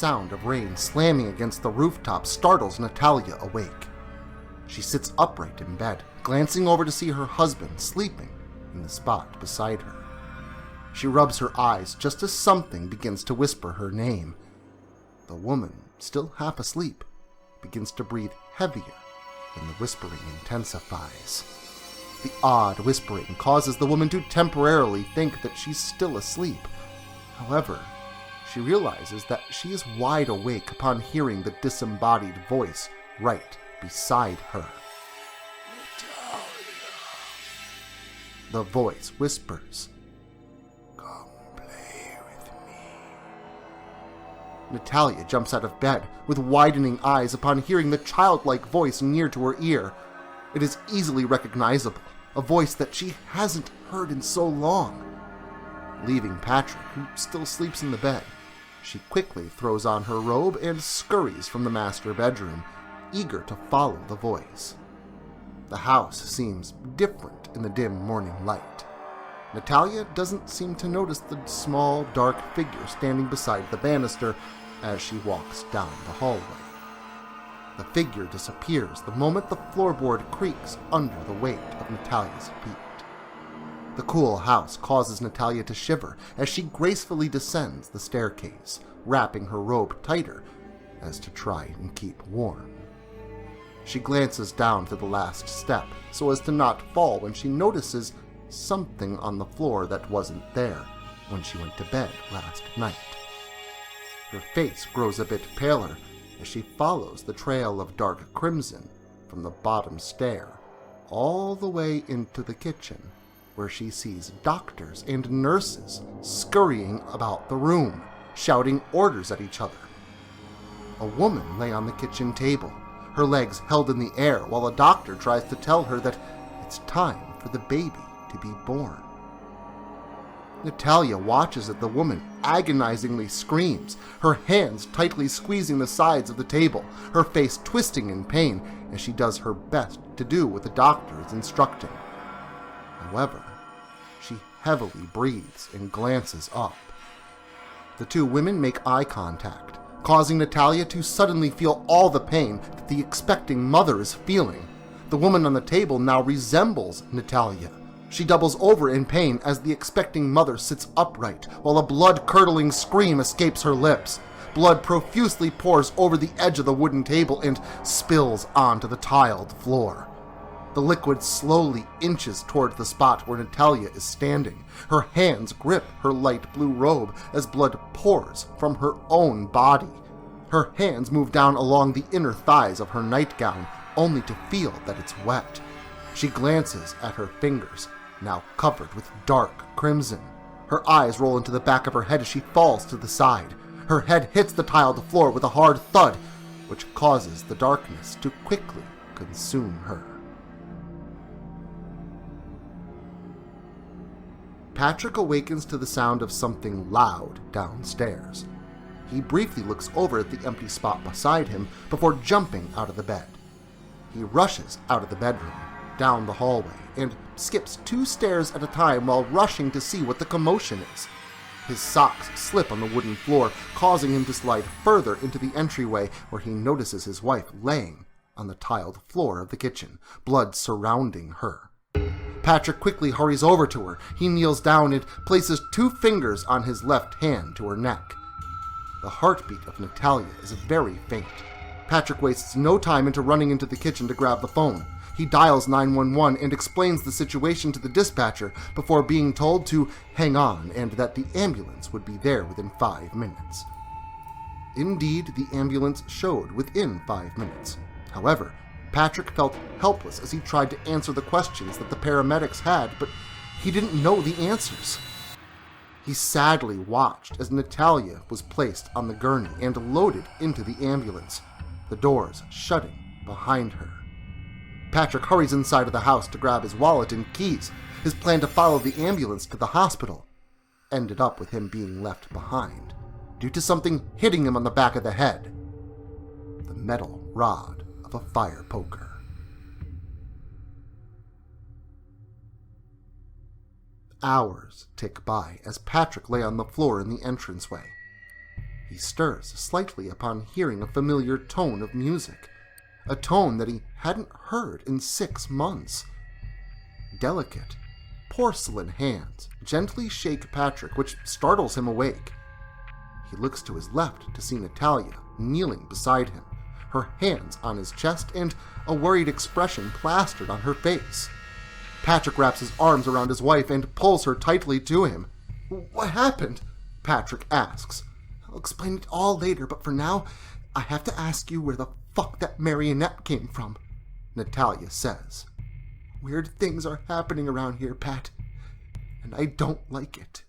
sound of rain slamming against the rooftop startles Natalia awake. She sits upright in bed, glancing over to see her husband sleeping in the spot beside her. She rubs her eyes just as something begins to whisper her name. The woman, still half asleep, begins to breathe heavier, and the whispering intensifies. The odd whispering causes the woman to temporarily think that she's still asleep. However, she realizes that she is wide awake upon hearing the disembodied voice right beside her. The voice whispers, "Come play with me." Natalia jumps out of bed with widening eyes upon hearing the childlike voice near to her ear. It is easily recognizable, a voice that she hasn't heard in so long. Leaving Patrick, who still sleeps in the bed, she quickly throws on her robe and scurries from the master bedroom, eager to follow the voice. The house seems different in the dim morning light. Natalia doesn't seem to notice the small, dark figure standing beside the banister as she walks down the hallway. The figure disappears the moment the floorboard creaks under the weight of Natalia's feet. The cool house causes Natalia to shiver as she gracefully descends the staircase, wrapping her robe tighter as to try and keep warm. She glances down to the last step so as to not fall when she notices something on the floor that wasn't there when she went to bed last night. Her face grows a bit paler as she follows the trail of dark crimson from the bottom stair all the way into the kitchen, where she sees doctors and nurses scurrying about the room, shouting orders at each other. A woman lay on the kitchen table, her legs held in the air while a doctor tries to tell her that it's time for the baby to be born. Natalia watches as the woman agonizingly screams, her hands tightly squeezing the sides of the table, her face twisting in pain as she does her best to do what the doctor is instructing. However, she heavily breathes and glances up. The two women make eye contact, causing Natalia to suddenly feel all the pain that the expecting mother is feeling. The woman on the table now resembles Natalia. She doubles over in pain as the expecting mother sits upright, while a blood-curdling scream escapes her lips. Blood profusely pours over the edge of the wooden table and spills onto the tiled floor. The liquid slowly inches toward the spot where Natalia is standing. Her hands grip her light blue robe as blood pours from her own body. Her hands move down along the inner thighs of her nightgown, only to feel that it's wet. She glances at her fingers, now covered with dark crimson. Her eyes roll into the back of her head as she falls to the side. Her head hits the tiled floor with a hard thud, which causes the darkness to quickly consume her. Patrick awakens to the sound of something loud downstairs. He briefly looks over at the empty spot beside him before jumping out of the bed. He rushes out of the bedroom, down the hallway, and skips 2 stairs at a time while rushing to see what the commotion is. His socks slip on the wooden floor, causing him to slide further into the entryway, where he notices his wife laying on the tiled floor of the kitchen, blood surrounding her. Patrick quickly hurries over to her. He kneels down and places 2 fingers on his left hand to her neck. The heartbeat of Natalia is very faint. Patrick wastes no time into running into the kitchen to grab the phone. He dials 911 and explains the situation to the dispatcher before being told to hang on and that the ambulance would be there within 5 minutes. Indeed, the ambulance showed within 5 minutes. However, Patrick felt helpless as he tried to answer the questions that the paramedics had, but he didn't know the answers. He sadly watched as Natalia was placed on the gurney and loaded into the ambulance, the doors shutting behind her. Patrick hurries inside of the house to grab his wallet and keys. His plan to follow the ambulance to the hospital ended up with him being left behind due to something hitting him on the back of the head. The metal rod of a fire poker. Hours tick by as Patrick lay on the floor in the entranceway. He stirs slightly upon hearing a familiar tone of music, a tone that he hadn't heard in 6 months. Delicate, porcelain hands gently shake Patrick, which startles him awake. He looks to his left to see Natalia kneeling beside him, her hands on his chest and a worried expression plastered on her face. Patrick wraps his arms around his wife and pulls her tightly to him. "What happened?" Patrick asks. "I'll explain it all later, but for now, I have to ask you where the fuck that marionette came from," Natalia says. "Weird things are happening around here, Pat, and I don't like it."